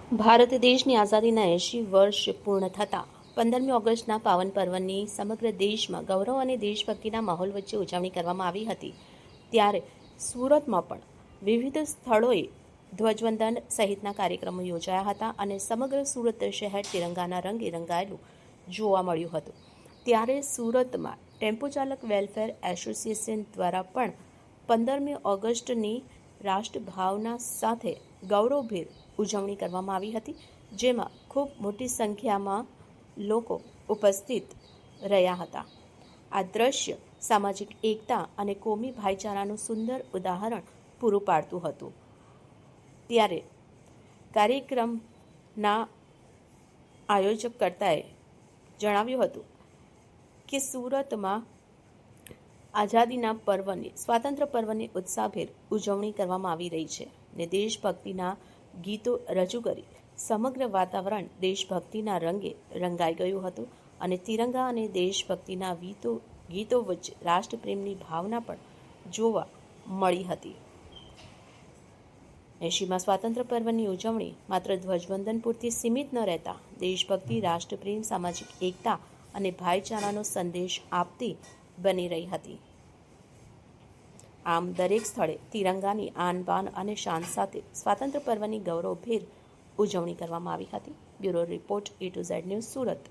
ભારત દેશની આઝાદીના 80 વર્ષ પૂર્ણ થતાં 15મી ઓગસ્ટના પાવન પર્વની સમગ્ર દેશમાં ગૌરવ અને દેશભક્તિના માહોલ વચ્ચે ઉજવણી કરવામાં આવી હતી. ત્યારે સુરતમાં પણ વિવિધ સ્થળોએ ધ્વજવંદન સહિતના કાર્યક્રમો યોજાયા હતા અને સમગ્ર સુરત શહેર તિરંગાના રંગે રંગાયેલું જોવા મળ્યું હતું. ત્યારે સુરતમાં ટેમ્પો ચાલક વેલફેર એસોસિએશન દ્વારા પણ 15મી ઓગસ્ટની રાષ્ટ્રભાવના સાથે ગૌરવભેર ઉજવણી કરવામાં આવી હતી, જેમાં ખૂબ મોટી સંખ્યામાં લોકો ઉપસ્થિત રહ્યા હતા. આ દ્રશ્ય સામાજિક એકતા અને કોમી ભાઈચારાનું સુંદર ઉદાહરણ પૂરું પાડતું હતું. ત્યારે કાર્યક્રમના આયોજકકર્તાએ જણાવ્યું હતું કે સુરતમાં આઝાદીના પર્વની સ્વાતંત્ર્ય પર્વની ઉત્સાહભેર ઉજવણી કરવામાં આવી રહી છે અને દેશભક્તિના ગીતો રજૂ કરી સમગ્ર વાતાવરણ દેશભક્તિના રંગે રંગાઈ ગયું હતું અને તિરંગા અને દેશભક્તિના ગીતો વચ્ચે રાષ્ટ્રપ્રેમની ભાવના પણ જોવા મળી હતી. 80મા સ્વાતંત્ર્ય પર્વની ઉજવણી માત્ર ધ્વજવંદન પૂરતી સીમિત ન રહેતા દેશભક્તિ, રાષ્ટ્રપ્રેમ, સામાજિક એકતા અને ભાઈચારાનો સંદેશ આપતી બની રહી હતી. આમ દરેક સ્થળે તિરંગાની આન બાન અને શાન સાથે સ્વાતંત્ર્ય પર્વની ગૌરવભેર ઉજવણી કરવામાં આવી હતી. Bureau report A to Z news, Surat.